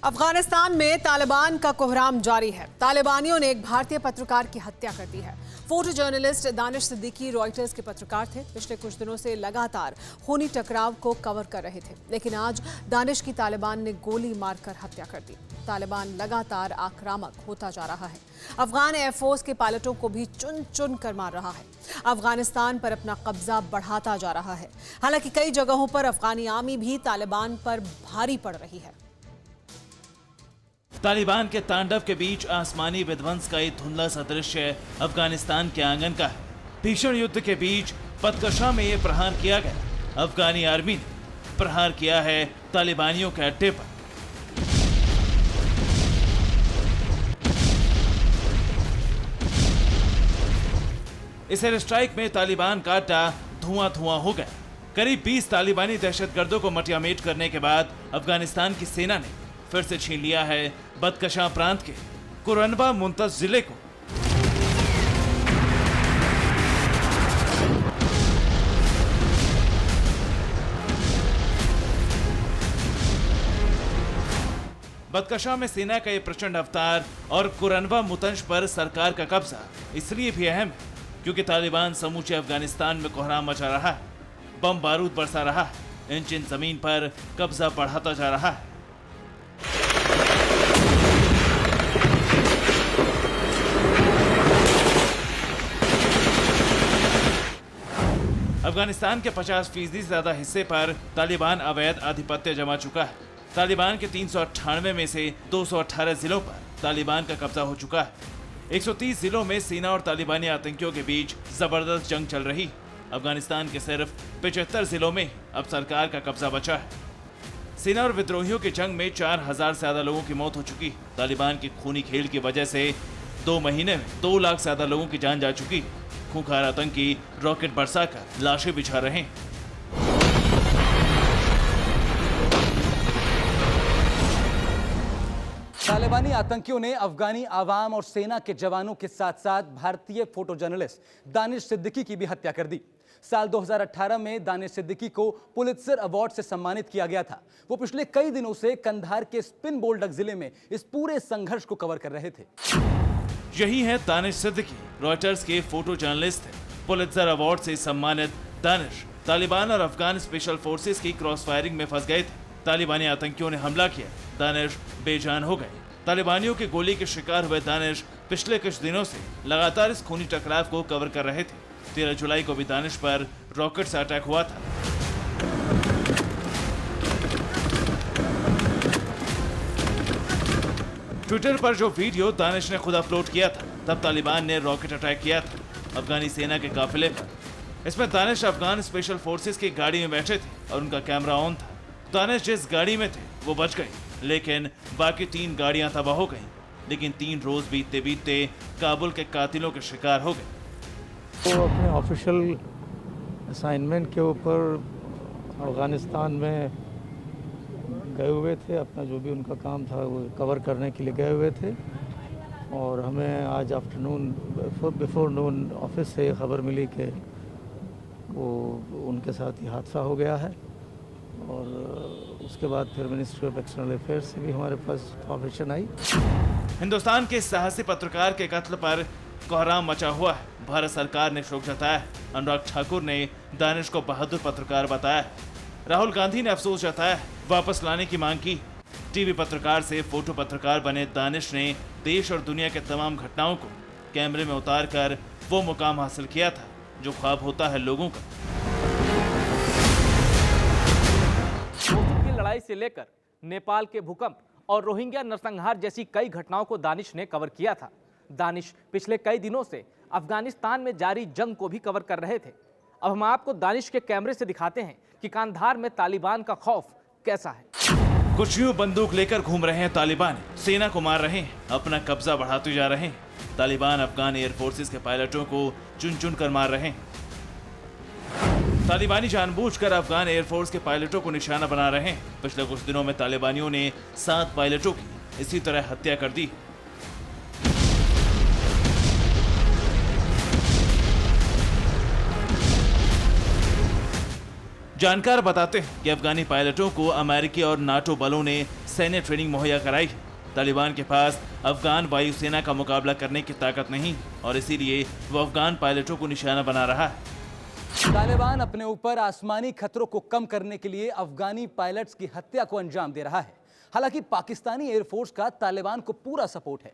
अफगानिस्तान में तालिबान का कोहराम जारी है। तालिबानियों ने एक भारतीय पत्रकार की हत्या कर दी है। Photo journalist Danish Siddiqui Reuters के पत्रकार थे। पिछले कुछ दिनों से लगातार खूनी टकराव को कवर कर रहे थे, लेकिन आज दानिश की तालिबान ने गोली मारकर हत्या कर दी। तालिबान लगातार आक्रामक होता जा रहा है। अफगान एयरफोर्स के पायलटों को भी चुन चुन कर मार रहा है। अफगानिस्तान पर अपना कब्जा बढ़ाता जा रहा है। हालांकि कई जगहों पर अफगानी आर्मी भी तालिबान पर भारी पड़ रही है। तालिबान के तांडव के बीच आसमानी विध्वंस का एक धुंधला सा दृश्य अफगानिस्तान के आंगन का है। भीषण युद्ध के बीच पदकशा में यह प्रहार किया गया। अफगानी आर्मी ने प्रहार किया है तालिबानियों के अड्डे पर। इस एयर स्ट्राइक में तालिबान का अड्डा धुआं धुआं हो गया। करीब 20 तालिबानी दहशतगर्दों को मटियामेट करने के बाद अफगानिस्तान की सेना ने फिर से छीन लिया है बदकशां प्रांत के कुरनबा मुंतज जिले को। बदकशां में सेना का ये प्रचंड अवतार और कुरनबा मुतंज पर सरकार का कब्जा इसलिए भी अहम है क्योंकि तालिबान समूचे अफगानिस्तान में कोहराम मचा रहा है, बम बारूद बरसा रहा है, इंच इंच जमीन पर कब्जा बढ़ाता जा रहा है। अफगानिस्तान के 50% से ज्यादा हिस्से पर तालिबान अवैध आधिपत्य जमा चुका है। तालिबान के 398 में से 218 जिलों पर तालिबान का कब्जा हो चुका है। 130 जिलों में सेना और तालिबानी आतंकियों के बीच जबरदस्त जंग चल रही। अफगानिस्तान के सिर्फ 75 जिलों में अब सरकार का कब्जा बचा है। सेना और विद्रोहियों की जंग में 4000 से ज्यादा लोगों की मौत हो चुकी। तालिबान की खूनी खेल की वजह से 2 महीने में 2 लाख से ज्यादा लोगों की जान जा चुकी। खूंखार आतंकी रॉकेट बरसाकर लाशें बिछा रहे हैं। तालिबानी आतंकियों ने अफगानी आवाम और सेना के जवानों के साथ साथ भारतीय फोटो जर्नलिस्ट दानिश सिद्दीकी की भी हत्या कर दी। साल 2018 में दानिश सिद्दीकी को पुलित्जर अवार्ड से सम्मानित किया गया था। वो पिछले कई दिनों से कंधार के स्पिन बोल्डक जिले में इस पूरे संघर्ष को कवर कर रहे थे। यही है दानिश सिद्दीकी, रॉयटर्स के फोटो जर्नलिस्ट थे। पुलित्जर अवार्ड से सम्मानित दानिश तालिबान और अफगान स्पेशल फोर्सेस की क्रॉस फायरिंग में फंस गए थे। तालिबानी आतंकियों ने हमला किया, दानिश बेजान हो गए। तालिबानियों की गोली के शिकार हुए दानिश पिछले कुछ दिनों से लगातार इस खूनी टकराव को कवर कर रहे थे। 13 जुलाई को भी दानिश पर रॉकेट से अटैक हुआ था। ट्विटर पर जो वीडियो दानिश ने खुद अपलोड किया था, तब तालिबान ने रॉकेट अटैक किया था अफगानी सेना के काफिले पर। इसमें दानिश अफगान स्पेशल फोर्सेस की गाड़ी में बैठे थे और उनका कैमरा ऑन था। दानिश जिस गाड़ी में थे वो बच गए, लेकिन बाकी 3 गाड़ियां तबाह हो गईं। लेकिन 3 रोज बीतते बीतते काबुल के कातिलों के शिकार हो गए। वो अपने ऑफिशियल असाइनमेंट के ऊपर अफगानिस्तान में गए हुए थे। अपना जो भी उनका काम था वो कवर करने के लिए गए हुए थे और हमें आज आफ्टरनून बिफोर नून ऑफिस से खबर मिली कि वो उनके साथ ये हादसा हो गया है। और उसके बाद फिर मिनिस्ट्री ऑफ एक्सटर्नल अफेयर्स से भी हमारे पास इंफॉर्मेशन आई। हिंदुस्तान के साहसी पत्रकार के कत्ल पर कोहराम मचा हुआ है। भारत सरकार ने शोक जताया। अनुराग ठाकुर ने दानिश को बहादुर पत्रकार बताया। राहुल गांधी ने अफसोस जताया, वापस लाने की मांग की। टीवी पत्रकार से फोटो पत्रकार बने दानिश ने देश और दुनिया के तमाम घटनाओं को कैमरे में उतार कर वो मुकाम हासिल किया था जो ख्वाब होता है लोगों का। की लड़ाई से लेकर नेपाल के भूकंप और रोहिंग्या नरसंहार जैसी कई घटनाओं को दानिश ने कवर किया था। दानिश पिछले कई दिनों से अफगानिस्तान में जारी जंग को भी कवर कर रहे थे। अब हम आपको दानिश के कैमरे से दिखाते हैं कि कांधार में तालिबान का खौफ कैसा है। कुछ यूं बंदूक लेकर घूम रहे हैं तालिबान, सेना को मार रहे हैं, अपना कब्जा बढ़ाते जा रहे हैं। तालिबान अफगान एयरफोर्सेस के पायलटों को चुन चुन कर मार रहे हैं। तालिबानी जानबूझकर अफगान एयरफोर्स के पायलटों को निशाना बना रहे हैं। पिछले कुछ दिनों में तालिबानियों ने 7 पायलटों की इसी तरह हत्या कर दी। जानकार बताते हैं कि अफगानी पायलटों को अमेरिकी और नाटो बलों ने सैन्य ट्रेनिंग मुहैया कराई है। तालिबान के पास अफगान वायुसेना का मुकाबला करने की ताकत नहीं और इसीलिए वो अफगान पायलटों को निशाना बना रहा है। तालिबान अपने ऊपर आसमानी खतरों को कम करने के लिए अफगानी पायलट्स की हत्या को अंजाम दे रहा है। हालांकि पाकिस्तानी एयरफोर्स का तालिबान को पूरा सपोर्ट है।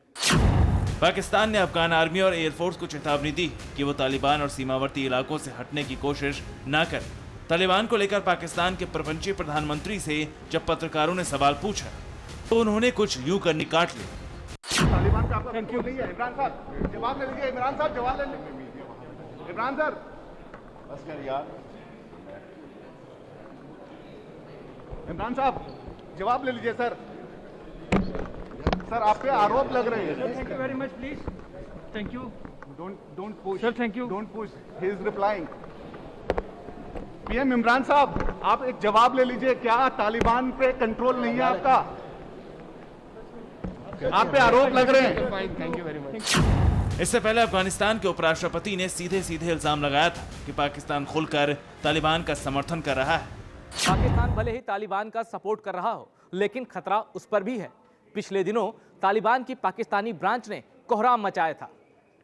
पाकिस्तान ने अफगान आर्मी और एयरफोर्स को चेतावनी दी कि वो तालिबान और सीमावर्ती इलाकों से हटने की कोशिश न करें। तालिबान को लेकर पाकिस्तान के प्रपंचीय प्रधानमंत्री से जब पत्रकारों ने सवाल पूछा तो उन्होंने कुछ यूं करनी काट ली। तालिबान का आपका नहीं है। इमरान साहब जवाब ले लीजिए। इमरान साहब जवाब ले लीजिए। इमरान सर बस कर यार। इमरान साहब जवाब ले लीजिए सर। सर आप पे आरोप लग रहे हैं। Thank you very much please. Thank you. Don't push sir thank you. Don't push. He is replying. PM Imran साहब आप एक जवाब ले लीजिए। क्या तालिबान पे कंट्रोल नहीं है आपका? आप पे आरोप लग रहे हैं। Thank you very much. इससे पहले अफगानिस्तान के उपराष्ट्रपति ने सीधे सीधे इल्जाम लगाया था कि पाकिस्तान खुलकर तालिबान का समर्थन कर रहा है। पाकिस्तान भले ही तालिबान का सपोर्ट कर रहा हो, लेकिन खतरा उस पर भी है। पिछले दिनों तालिबान की पाकिस्तानी ब्रांच ने कोहराम मचाया था।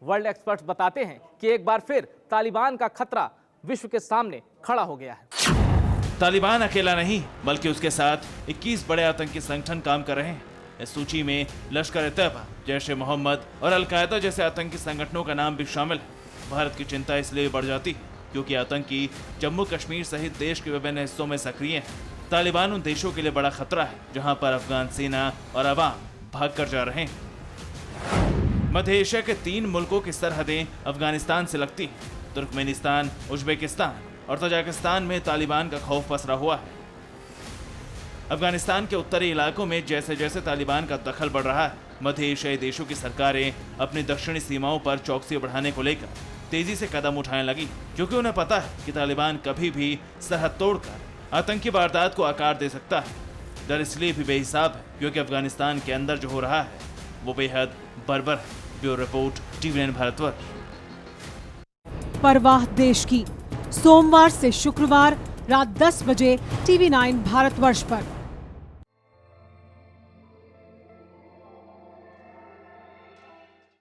वर्ल्ड एक्सपर्ट्स बताते हैं कि एक बार फिर तालिबान का खतरा विश्व के सामने खड़ा हो गया है। तालिबान अकेला नहीं बल्कि उसके साथ 21 बड़े आतंकी संगठन काम कर रहे हैं। इस सूची में लश्कर-ए-तैयबा, जैश-ए-मोहम्मद और अल-कायदा जैसे आतंकी संगठनों का नाम भी शामिल है। भारत की चिंता इसलिए बढ़ जाती है क्योंकि आतंकी जम्मू कश्मीर सहित देश के विभिन्न हिस्सों में सक्रिय हैं। तालिबान उन देशों के लिए बड़ा खतरा है जहां पर अफगान सेना और अवाम भाग कर जा रहे हैं। मध्य एशिया के 3 मुल्कों की सरहदें अफगानिस्तान से लगती हैं। तुर्कमेनिस्तान, उज्बेकिस्तान और तजाकिस्तान में तालिबान का खौफ पसरा हुआ है। अफगानिस्तान के उत्तरी इलाकों में जैसे जैसे तालिबान का दखल बढ़ रहा है, मध्य एशियाई देशों की सरकारें अपनी दक्षिणी सीमाओं पर चौकसी बढ़ाने को लेकर तेजी से कदम उठाने लगी, क्योंकि उन्हें पता है कि तालिबान कभी भी सरहद तोड़कर आतंकी वारदात को आकार दे सकता है। डर इसलिए भी बेहिसाब है क्योंकि अफगानिस्तान के अंदर जो हो रहा है वो बेहद बर्बर है। Bureau report, TVN Bharatvarsh. परवाह देश की, सोमवार से शुक्रवार रात 10 बजे TV9 भारतवर्ष पर।